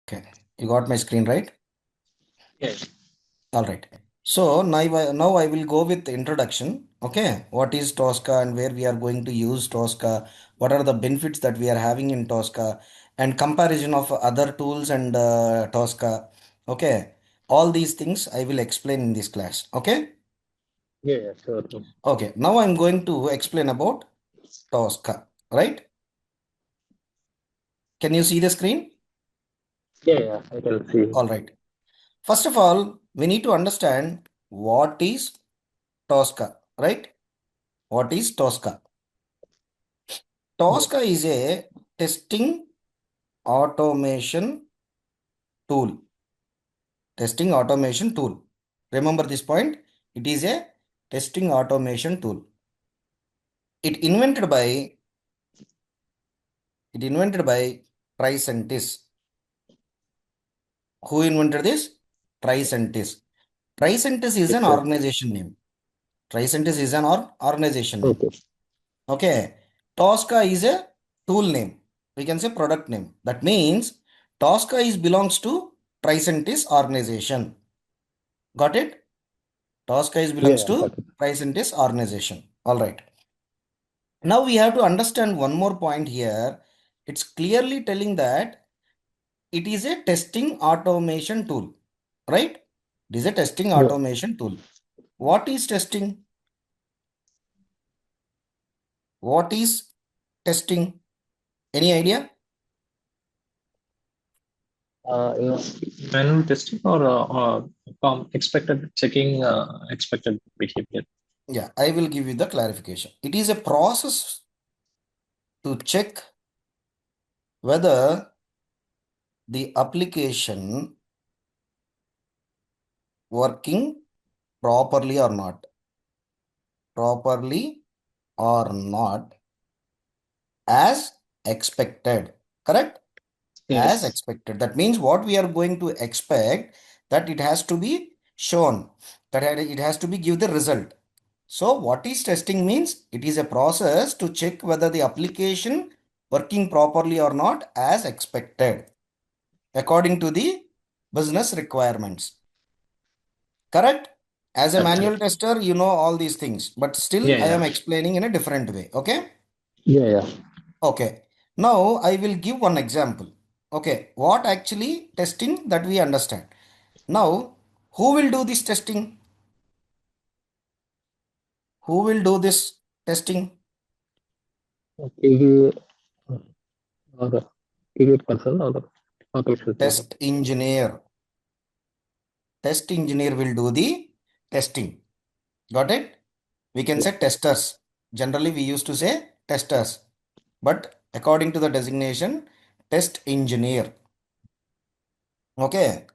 Okay, you got my screen right? Yes. All right. So now I will go with the introduction. Okay, what is Tosca and where we are going to use Tosca? What are the benefits that we are having in Tosca and comparison of other tools and Tosca. Okay, all these things I will explain in this class. Okay. Yeah, sure. Okay. Now I'm going to explain about Tosca. Right? Can you see the screen? I can see. All right. First of all, we need to understand what is Tosca, right? What is Tosca? Yes. Tosca is a testing automation tool. Testing automation tool. Remember this point? It is a testing automation tool. It invented by Tricentis. Who invented this? Tricentis. Tricentis is an Yes, sir. organization name. Tricentis is an organization name. Okay. Okay. Tosca is a tool name. We can say product name. That means Tosca is belongs to Tricentis organization. Got it? Tosca is belongs to Got it. Tricentis organization. All right. Now we have to understand one more point here. It's clearly telling that it is a testing automation tool. Right? It is a testing Yeah. automation tool. What is testing? What is testing? Any idea? Yeah. Manual testing or expected checking expected behavior. Yeah, I will give you the clarification. It is a process to check whether the application working properly or not. Properly or not as expected. Correct? As Yes. expected. That means what we are going to expect that it has to be shown. That it has to be give the result. So what is testing means? It is a process to check whether the application working properly or not as expected according to the business requirements. Correct? As a manual Absolutely. tester, you know all these things, but still I Yeah. am explaining in a different way. Okay? Yeah. Okay. Now I will give one example. Okay. What actually testing that we understand. Now, who will do this testing? Who will do this testing? PV or the PV person or the automation person. Test engineer. Test engineer will do the testing. Got it? We can Yeah. say testers. Generally, we used to say testers. But according to the designation, test engineer. Okay.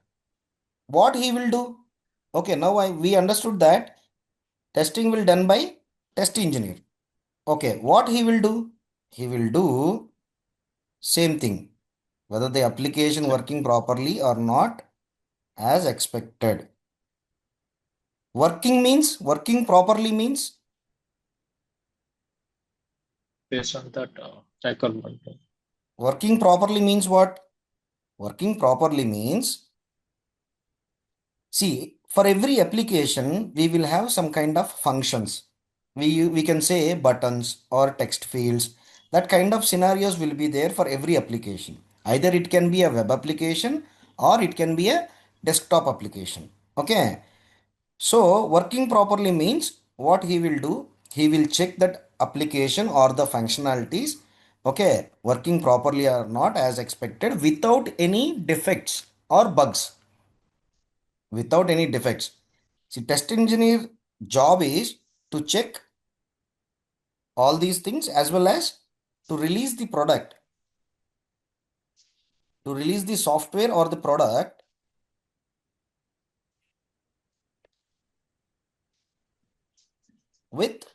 What he will do? Okay, now we understood that testing will done by test engineer. Okay, what he will do? He will do same thing. Whether the application Check. working properly or not as expected. Working properly means Based on that requirement. working properly means what? Working properly means, see, for every application, we will have some kind of functions. We can say buttons or text fields. That kind of scenarios will be there for every application. Either it can be a web application or it can be a desktop application. Okay. So working properly means what he will do, he will check that application or the functionalities, okay, working properly or not as expected without any defects or bugs. Without any defects. See, test engineer job is to check all these things as well as to release the product, to release the software or the product with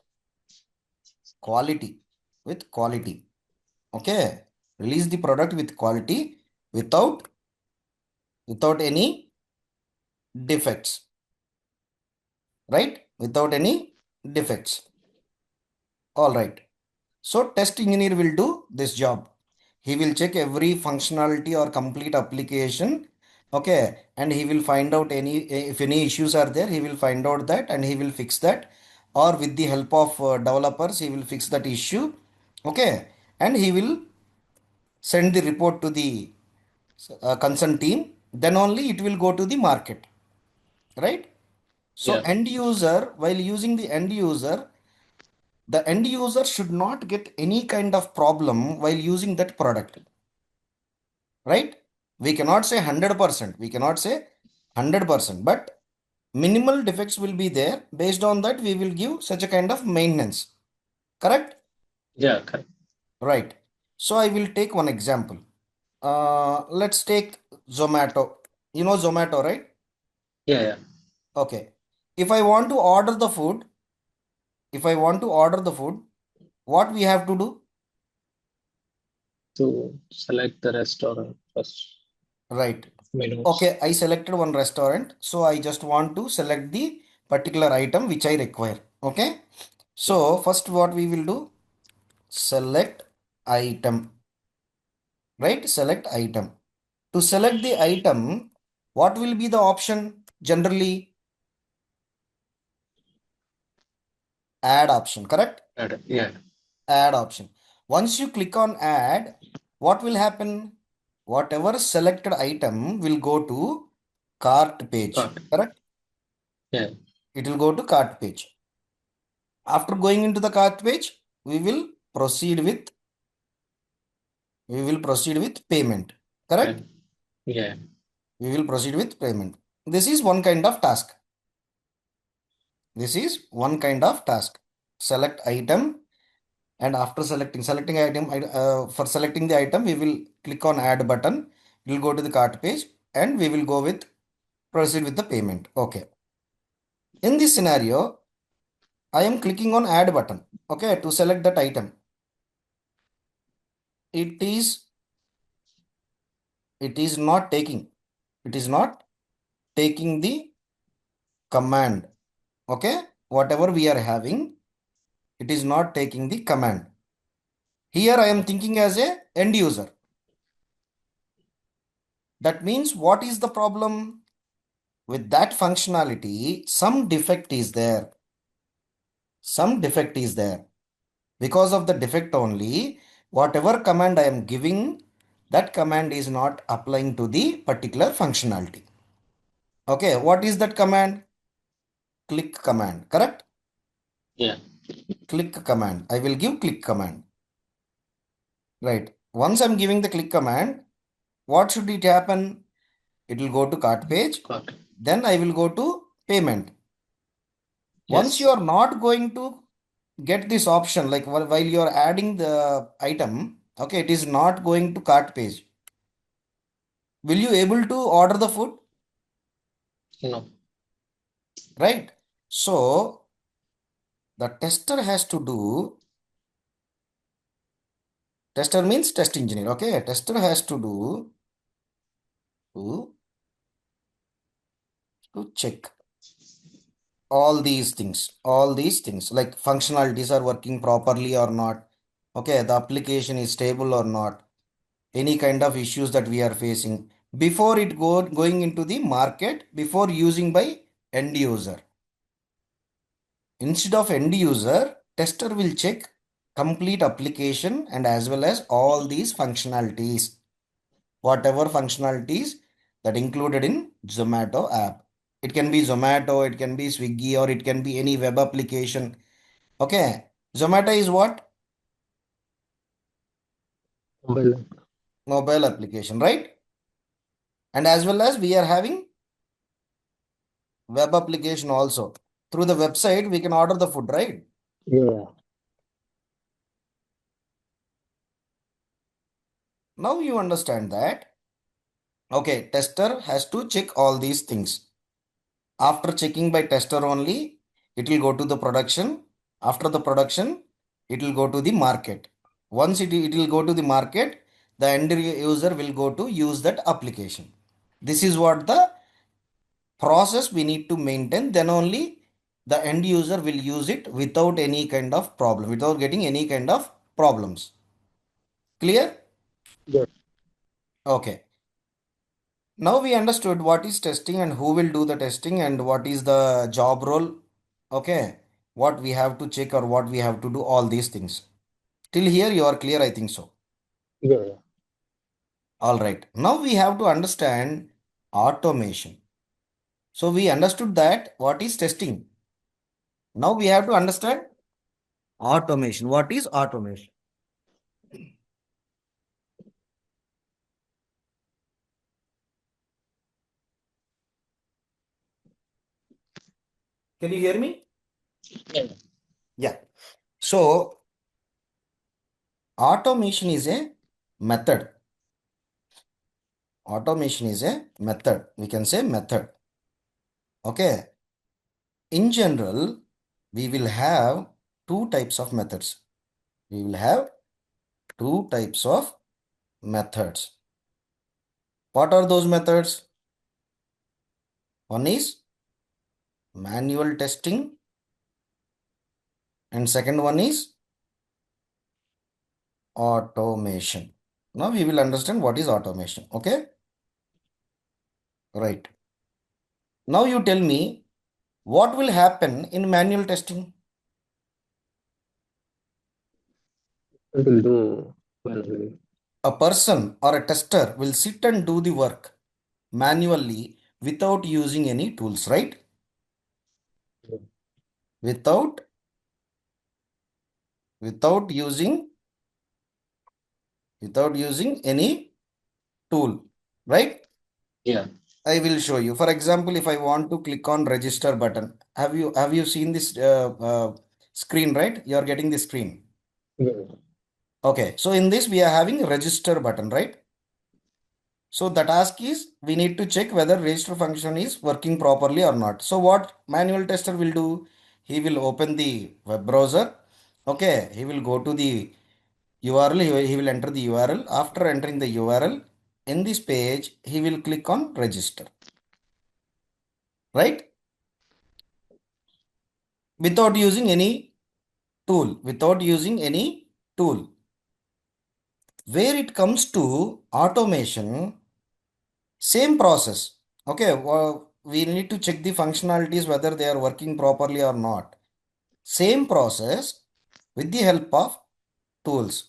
quality. With quality. Okay. Release the product with quality without any defects. Right? Without any defects. All right. So test engineer will do this job. He will check every functionality or complete application. Okay, and he will find out any, if any issues are there, he will find out that and he will fix that, or with the help of developers he will fix that issue. Okay, and he will send the report to the concerned team. Then only it will go to the market, right? So Yeah. end user, while using the end user should not get any kind of problem while using that product, right? We cannot say 100%, we cannot say 100%, but minimal defects will be there. Based on that we will give such a kind of maintenance, correct? Yeah. Correct. Right. So I will take one example. Let's take Zomato. You know Zomato, right? Yeah. Yeah. Okay, if I want to order the food, if I want to order the food, what we have to do? To select the restaurant first Right. menus. Okay, I selected one restaurant, so I just want to select the particular item which I require. Okay, Yeah. so first what we will do, select item, right? Select item. To select the item, what will be the option? Generally, add option, correct? Yeah. Add option. Once you click on add, what will happen? Whatever selected item will go to cart page, Got it. correct? Yeah. It will go to cart page. After going into the cart page, we will proceed with payment, correct? And yeah. We will proceed with payment. This is one kind of task. This is one kind of task. Select item, and after selecting item, for selecting the item, we will click on add button. We will go to the cart page and we will go with proceed with the payment. Okay. In this scenario, I am clicking on add button. Okay, to select that item. It is it is not taking. It is not taking the command. Okay, whatever we are having, it is not taking the command. Here I am thinking as a end user. That means what is the problem? With that functionality, some defect is there. Some defect is there. Because of the defect only, whatever command I am giving, that command is not applying to the particular functionality. Okay, what is that command? Click command, correct? Yeah. Click command. I will give click command. Right. Once I'm giving the click command, what should it happen? It will go to cart page. Got it. Then I will go to payment. Once you Yes. are not going to get this option, like while you are adding the item, okay, it is not going to cart page. Will you able to order the food? No. Right. So the tester means test engineer. Okay, tester has to, to check all these things like functionalities are working properly or not. Okay, the application is stable or not, any kind of issues that we are facing before it going into the market, before using by end user. Instead of end user, tester will check complete application and as well as all these functionalities, whatever functionalities that included in Zomato app. It can be Zomato, it can be Swiggy, or it can be any web application. Okay, Zomato is what? Mobile. Mobile application, right? And as well as we are having web application also. Through the website, we can order the food, right? Yeah. Now you understand that. Okay, tester has to check all these things. After checking by tester only, it will go to the production. After the production, it will go to the market. Once it will go to the market, the end user will go to use that application. This is what the process we need to maintain. Then only the end user will use it without any kind of problem, without getting any kind of problems. Clear? Yes. Okay. Now we understood what is testing and who will do the testing and what is the job role. Okay. What we have to check or what we have to do, all these things. Till here you are clear, I think so. Yeah. Yeah. All right. Now we have to understand automation. So we understood that what is testing. Now we have to understand automation. What is automation? Can you hear me? Yeah. Yeah. So automation is a method. Automation is a method. We can say method. Okay. In general, we will have two types of methods. We will have two types of methods. What are those methods? One is manual testing and second one is automation. Now we will understand what is automation. Okay. Right. Now you tell me what will happen in manual testing. It will do manually. A person or a tester will sit and do the work manually without using any tools, right? Yeah. Without without using without using any tool, right? Yeah. I will show you. For example, if I want to click on register button, have you seen this screen, right? You are getting the screen. Yeah. Okay, so in this we are having register button, right? So the task is we need to check whether register function is working properly or not. So what manual tester will do? He will open the web browser. Okay, he will go to the URL. He will enter the URL. After entering the URL, in this page, he will click on register, right? Without using any tool. Without using any tool. Where it comes to automation, same process. Okay, well, we need to check the functionalities whether they are working properly or not. Same process with the help of tools.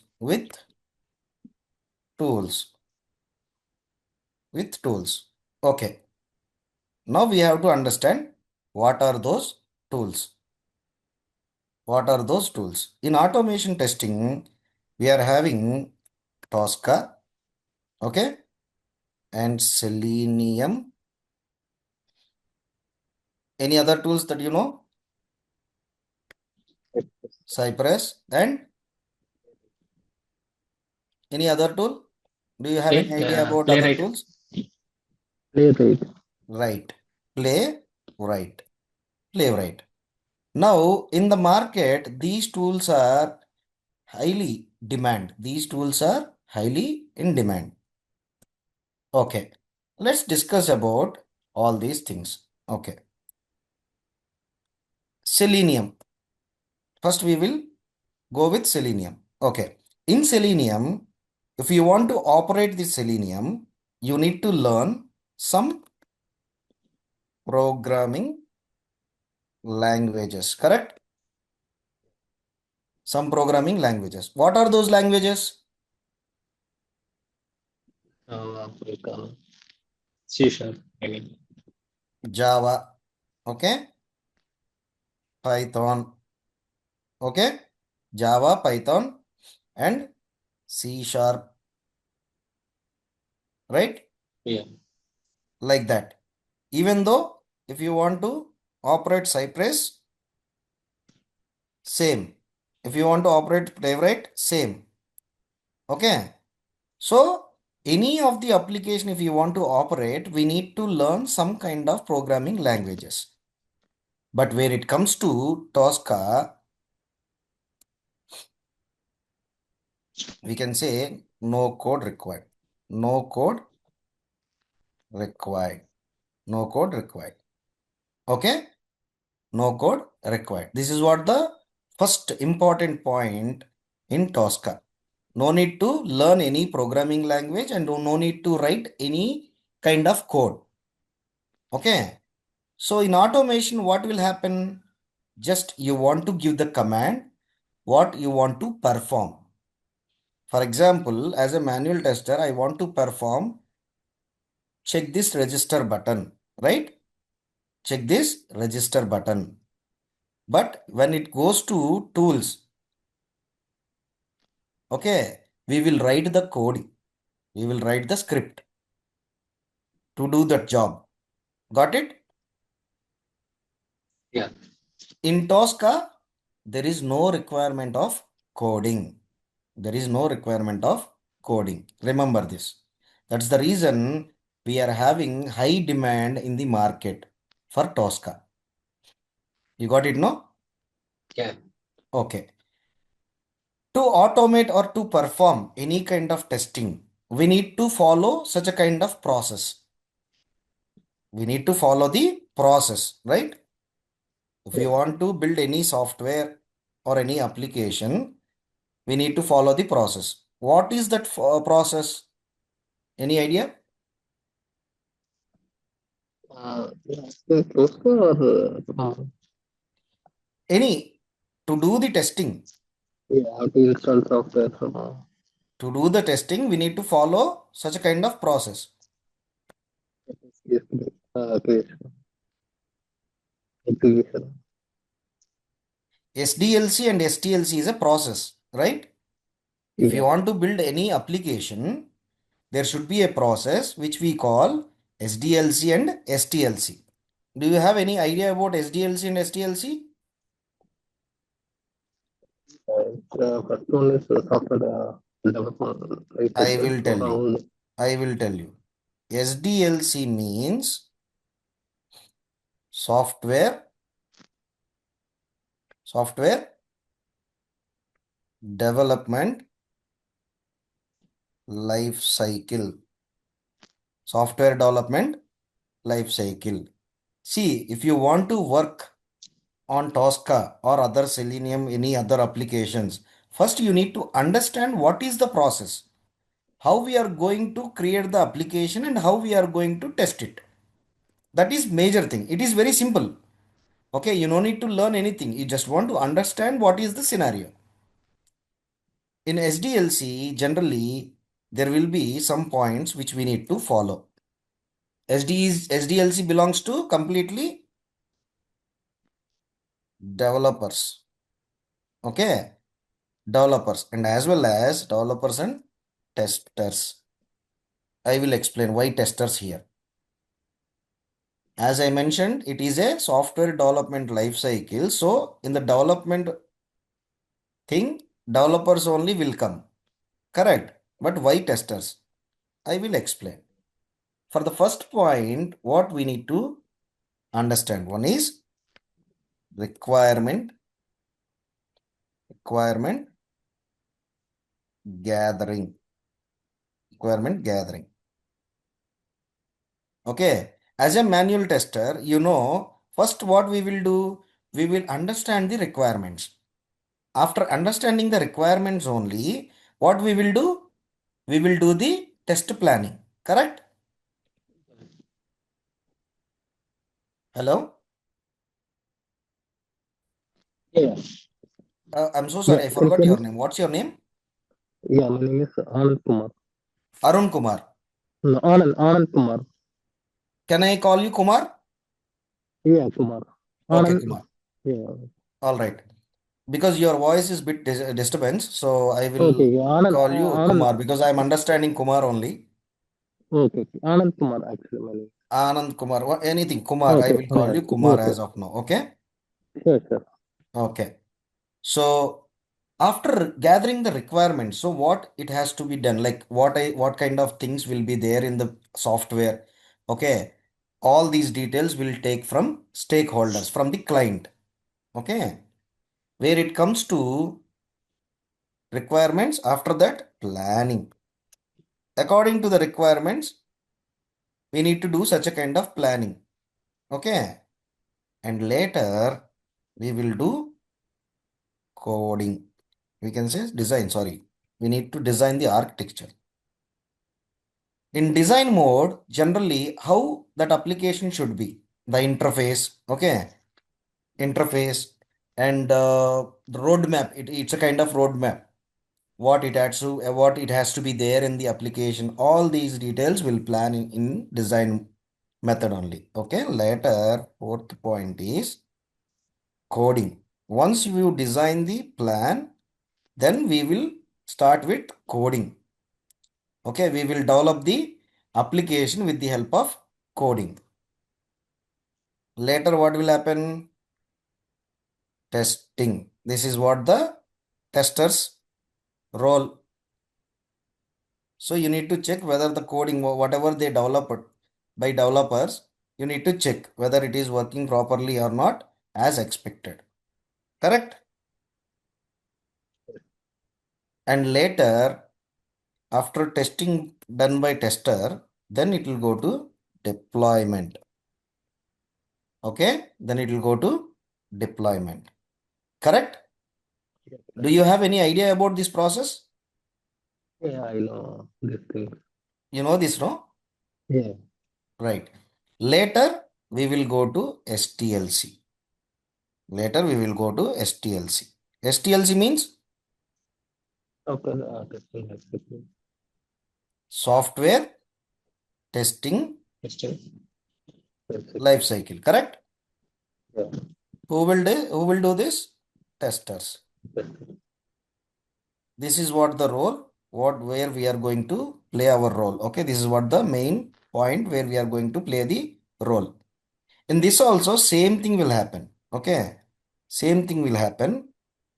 Tools. With tools. Okay. Now we have to understand what are those tools. What are those tools? In automation testing, we are having Tosca, okay, and Selenium. Any other tools that you know? Cypress and any other tool? Do you have any idea about other Playwright. tools? Playwright. Right. Play, right. Playwright. Now, in the market, these tools are highly demand. These tools are highly in demand. Okay. Let's discuss about all these things. Okay. Selenium. First, we will go with Selenium. Okay. In Selenium, if you want to operate the Selenium, you need to learn some programming languages, correct? Some programming languages. What are those languages? Like C sharp. I mean. Java, okay? Python, okay? Java, Python, and C sharp, right? Yeah. Like that. Even though if you want to operate Cypress, same. If you want to operate Playwright, same. Okay. So, any of the application, if you want to operate, we need to learn some kind of programming languages. But where it comes to Tosca, we can say no code required. No code required. No code required. Okay? No code required. This is what the first important point in Tosca. No need to learn any programming language and no need to write any kind of code. Okay. So in automation, what will happen? Just you want to give the command what you want to perform. For example, as a manual tester, I want to perform check this register button, right? Check this register button. But when it goes to tools, okay, we will write the code. We will write the script to do that job. Got it? Yeah. In Tosca, there is no requirement of coding. There is no requirement of coding. Remember this. That's the reason we are having high demand in the market for Tosca. You got it, no? Yeah. Okay. To automate or to perform any kind of testing, we need to follow such a kind of process. We need to follow the process, right? If Yeah. you want to build any software or any application, we need to follow the process. What is that process? Any idea? Yeah. So Tosca or Any to do the testing. yeah, how to install software from To do the testing, we need to follow such a kind of process. yes, creation, execution. SDLC and STLC is a process, right? If you Yeah. want to build any application, there should be a process which we call SDLC and STLC. Do you have any idea about SDLC and STLC? First one is software development life I cycle. will So tell you. how I will tell you. SDLC means software development life cycle. Software development life cycle. See, if you want to work on Tosca or other Selenium, any other applications, first you need to understand what is the process, how we are going to create the application and how we are going to test it. That is major thing. It is very simple. Okay, you no need to learn anything. You just want to understand what is the scenario. In SDLC, generally, there will be some points which we need to follow. SDLC belongs to completely developers. Okay, developers and as well as developers and testers. I will explain why testers here. As I mentioned, it is a software development life cycle. So in the development thing, developers only will come. Correct. But why testers? I will explain. For the first point, what we need to understand. One is requirement gathering. Requirement gathering. Okay. As a manual tester, first what we will do, we will understand the requirements. After understanding the requirements only, what we will do? We will do the test planning. Correct? Hello? yeah. I'm so Yeah. sorry, I Can you forgot hear me? your name. What's your name? Yeah, my name is Anand Kumar. Arun Kumar. No, Anand Kumar. Can I call you Kumar? Yeah, Kumar. Okay, Anand. Kumar. Yeah. All right. Because your voice is bit disturbance, so I will Okay. Yeah, Anand. call you Anand. Kumar because I'm understanding Kumar only. Okay. Okay. Anand Kumar actually my name. Anand Kumar, anything Kumar. I Okay. will call Yeah. you Kumar Okay. as of now. Okay. Sure. Sure. Okay. So after gathering the requirements, so what it has to be done, like what kind of things will be there in the software. Okay. All these details will take from stakeholders, from the client. Okay. Where it comes to requirements, after that planning. According to the requirements, we need to do such a kind of planning. Okay. And later we will do coding. We can say design, sorry. We need to design the architecture. In design mode, generally, how that application should be. The interface, okay? Interface and the roadmap. It's a kind of roadmap. What it has to be there in the application. All these details will plan in design method only. Okay. Later, fourth point is coding. Once you design the plan, then we will start with coding. Okay, we will develop the application with the help of coding. Later, what will happen? Testing. This is what the testers role. So you need to check whether the coding, whatever they developed by developers, you need to check whether it is working properly or not as expected. Correct? And later, after testing done by tester, then it will go to deployment. Okay? Then it will go to deployment. Correct? Yeah, Do correct. you have any idea about this process? Yeah, I know this thing. You know this, no? Yeah. Right. Later, we will go to STLC. Later, we will go to STLC. STLC means Okay, testing has been software testing testing. That's it. life cycle. Correct? Yeah, Who will do this? Testers. that's it. This is what the role, what where we are going to play our role. Okay, this is what the main point where we are going to play the role. In this also, same thing will happen. Okay, same thing will happen.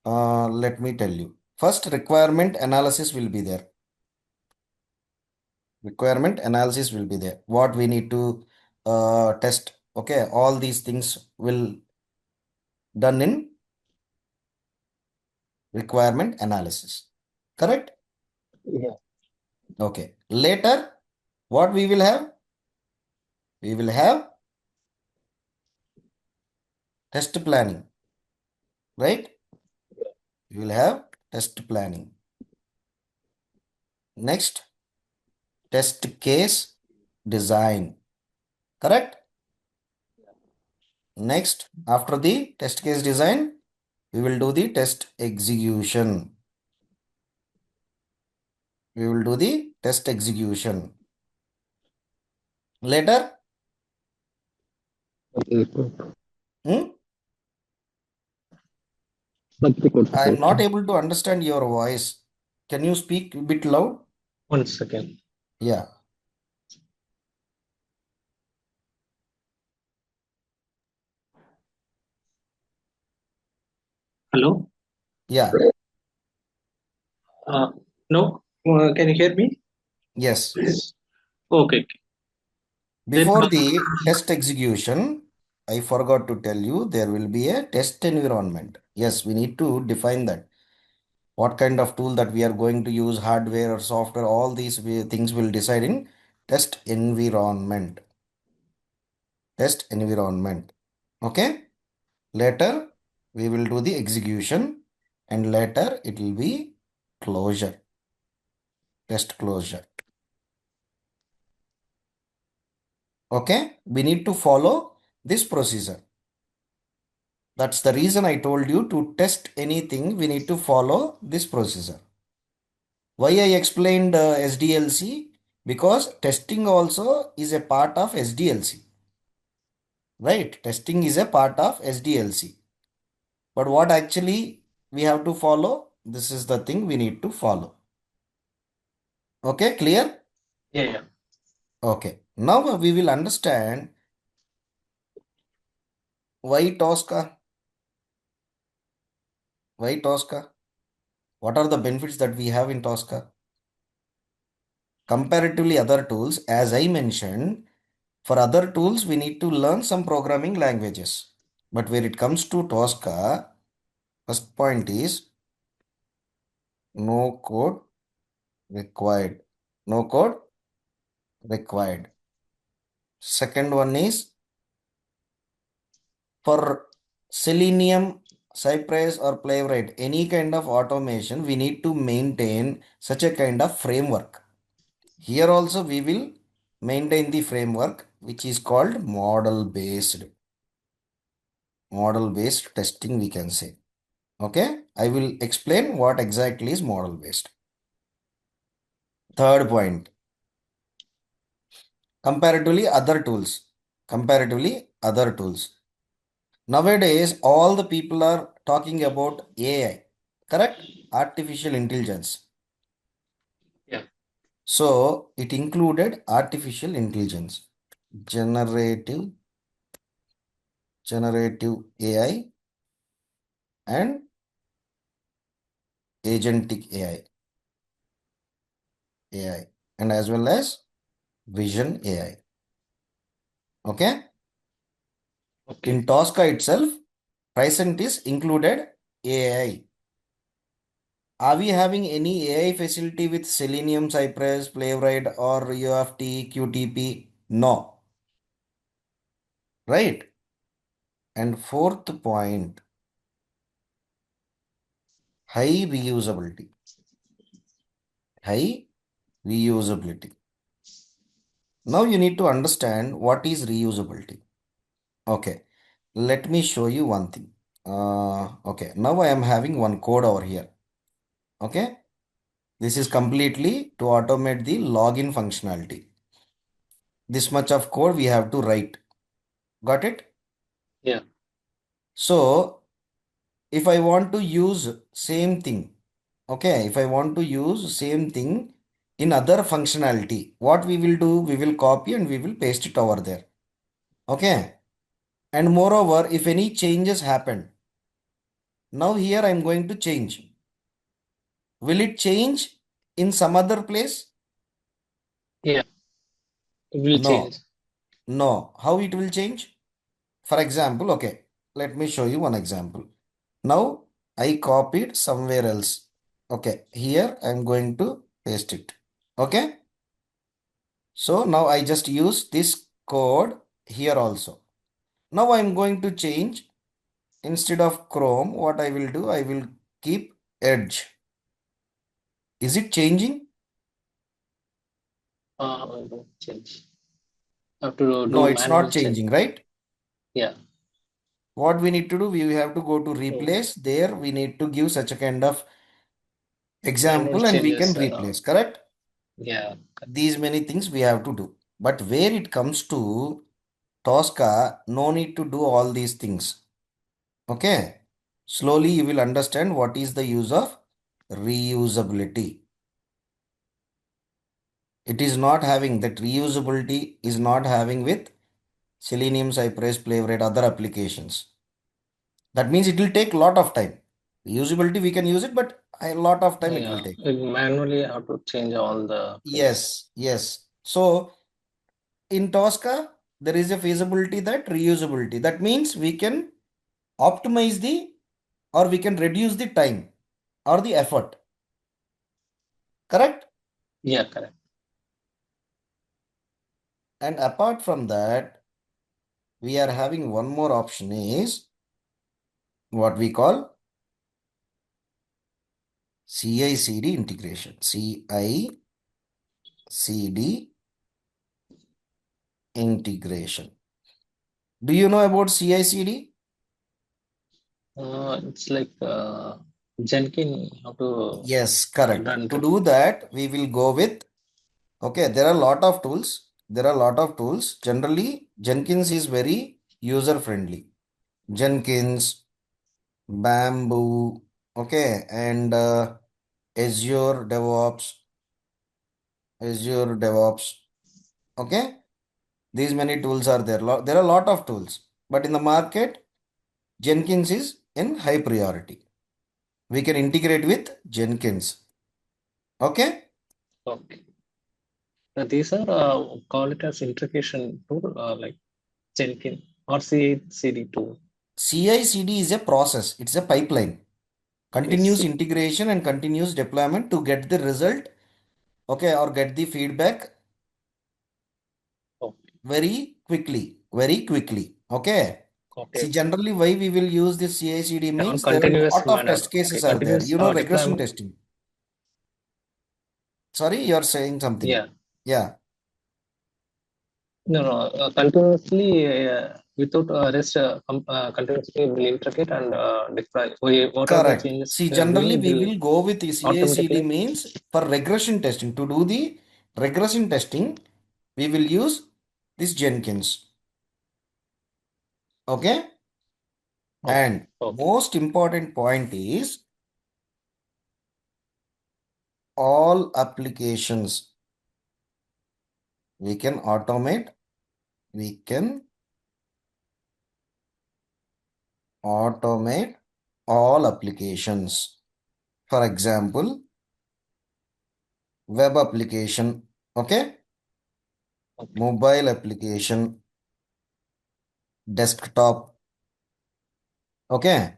Let me tell you. First, requirement analysis will be there. Requirement analysis will be there. What we need to test. Okay, all these things will done in requirement analysis. Correct? Yeah, Okay. Later, what we will have? We will have test planning, right? We will have test planning. Next, test case design. Correct? Next, after the test case design, we will do the test execution. We will do the test execution. Later, okay, good. hmm, But the code I am not separation. able to understand your voice. Can you speak a bit loud? 1 second. Yeah, Hello. yeah, Uh, no. Can you hear me? yes. Yes. Okay. Then Before the test execution, I forgot to tell you there will be a test environment. Yes, we need to define that. What kind of tool that we are going to use, hardware or software, all these things will decide in test environment. Test environment. Okay. Later, we will do the execution and later it will be closure. Test closure. Okay. We need to follow this procedure. That's the reason I told you to test anything, we need to follow this procedure. Why I explained SDLC? Because testing also is a part of SDLC. Right? Testing is a part of SDLC. But what actually we have to follow? This is the thing we need to follow. Okay, clear? yeah, yeah. Okay. Now we will understand why Tosca. Why Tosca? What are the benefits that we have in Tosca? Comparatively other tools, as I mentioned, for other tools, we need to learn some programming languages. But when it comes to Tosca, first point is no code required. No code required. Second one is for Selenium. Cypress or Playwright, any kind of automation, we need to maintain such a kind of framework. Here also we will maintain the framework which is called model based testing, we can say. Okay, I will explain what exactly is model based. Third point, comparatively other tools. Nowadays all the people are talking about AI, correct? Artificial intelligence. Yeah. So it included artificial intelligence, generative generative AI and agentic AI, and as well as vision AI. Okay. Okay. In Tosca itself, Tricentis included AI. Are we having any AI facility with Selenium, Cypress, Playwright, or UFT, QTP? No. Right. And fourth point, high reusability. High reusability. Now you need to understand what is reusability. Okay. Let me show you one thing. Okay. Now I am having one code over here. Okay. This is completely to automate the login functionality. This much of code we have to write. Got it? Yeah. So if I want to use same thing, okay, if I want to use same thing in other functionality, what we will do, we will copy and we will paste it over there. Okay. And moreover, if any changes happen, now here I am going to change. Will it change in some other place? Yeah. It will No, change. no. How it will change? For example, okay, let me show you one example. Now I copied somewhere else. Okay, here I'm going to paste it. Okay, so now I just use this code here also. Now I'm going to change, instead of Chrome, what I will do, I will keep Edge. Is it changing? No change. Have to No, do it's manual not change. changing, right? Yeah. What we need to do, we have to go to So replace. There we need to give such a kind of manual example and we can changes and all. replace, correct? Yeah. These many things we have to do. But where it comes to Tosca, no need to do all these things. Okay. Slowly you will understand what is the use of reusability. It is not having that reusability is not having with Selenium, Cypress, Playwright, other applications. That means it will take lot of time. Usability we can use it, but a lot of time it will Yeah. take. It manually have to change all the things. Yes, yes. So in Tosca, there is a feasibility that reusability. That means we can optimize the or we can reduce the time or the effort. Correct? Yeah, correct. And apart from that, we are having one more option is what we call CI/CD integration. CI/CD integration. Do you know about CI/CD? It's like Jenkins how to Yes, correct. run To to. do that, we will go with, okay, there are a lot of tools. There are a lot of tools. Generally, Jenkins is very user friendly. Jenkins, Bamboo, okay, and Azure DevOps, okay. These many tools are there. There are a lot of tools, but in the market, Jenkins is in high priority. We can integrate with Jenkins, okay. Okay. These are call it as integration tool, like Jenkins or CI/CD tool. CI/CD is a process. It's a pipeline. Okay. Continuous integration and continuous deployment to get the result, okay, or get the feedback Okay. very quickly, okay. Okay. See, generally, why we will use this CI/CD On means there are a continuous lot of manner. test Okay. cases are there. Continuous You know, regression deployment. testing. Sorry, you're saying something. Yeah. Yeah, No, no. Continuously without rest, continuously will integrate and deploy. Whatever the correct. changes See, we are generally, doing, we will will go with the CI/CD automatically. means for regression testing. To do the regression testing, we will use this Jenkins. Okay. Okay. And Okay. most important point is all applications we can automate. We can automate all applications. For example, web application, okay, Okay. mobile application, desktop, okay,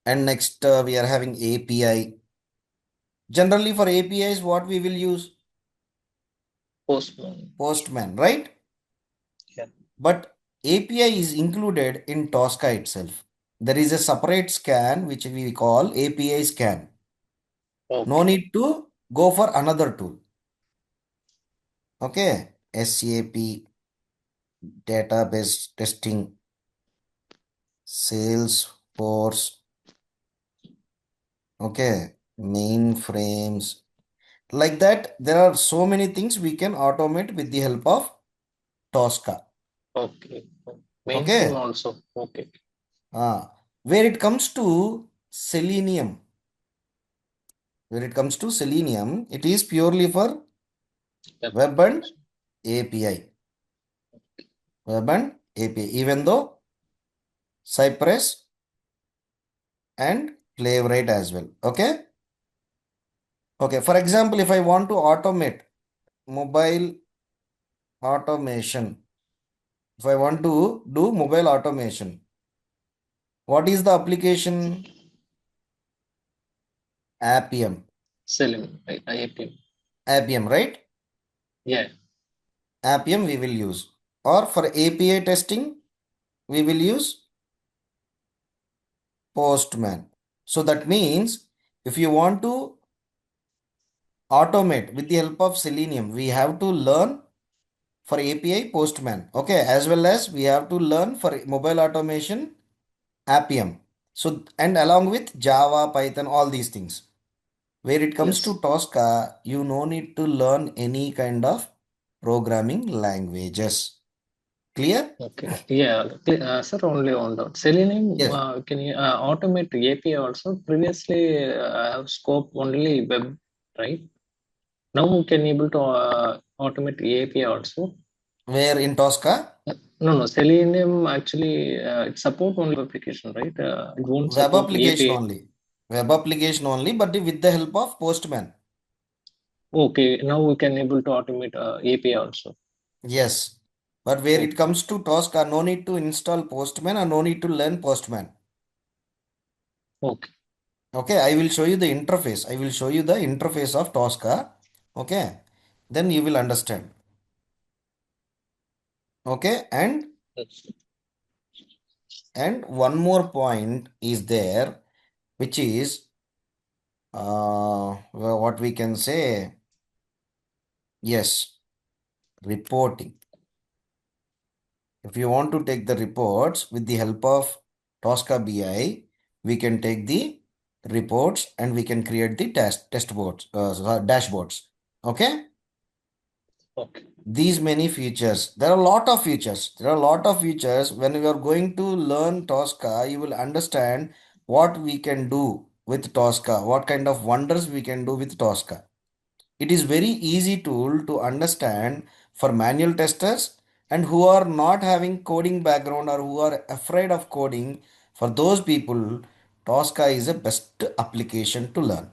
and next we are having API. Generally, for APIs, what we will use? Postman. Postman, right? Yeah. But API is included in Tosca itself. There is a separate scan which we call API scan. No Okay. need to go for another tool. Okay, SAP database testing, Salesforce, okay, mainframes. Like that, there are so many things we can automate with the help of Tosca. Okay. Mainframe Okay, also. Okay. where it comes to Selenium, it is purely for Web web and application. API. Web and API, even though Cypress and Playwright as well. Okay. Okay. For example, if I want to automate mobile automation, if I want to do mobile automation, what is the application? Appium. Selenium. Right. IAPM. Appium, right? Yeah. Appium we will use. Or for API testing, we will use Postman. So that means if you want to automate with the help of Selenium, we have to learn for API Postman. Okay, as well as we have to learn for mobile automation Appium. So, and along with Java, Python, all these things. Where it comes to Yes. Tosca, you no need to learn any kind of programming languages. Clear? Okay. Yeah. Sir, only on that. Selenium, Yes. can you automate API also? Previously, I have scope only web, right? Now we can able to automate API also. Where in Tosca? No, no. Selenium actually it support only application, right? It won't Web support application API. only. Web application only, but with the help of Postman. Okay. Now we can able to automate API also. Yes. But where it Okay. comes to Tosca, no need to install Postman and no need to learn Postman. Okay. Okay, I will show you the interface. I will show you the interface of Tosca. Okay, then you will understand. Okay, Yes. and one more point is there, which is well, what we can say. Yes, reporting. If you want to take the reports with the help of Tosca BI, we can take the reports and we can create the test boards, dashboards. Okay. Okay. These many features, there are a lot of features. When you are going to learn Tosca, you will understand what we can do with Tosca, what kind of wonders we can do with Tosca. It is very easy tool to understand for manual testers and who are not having coding background or who are afraid of coding. For those people, Tosca is a best application to learn.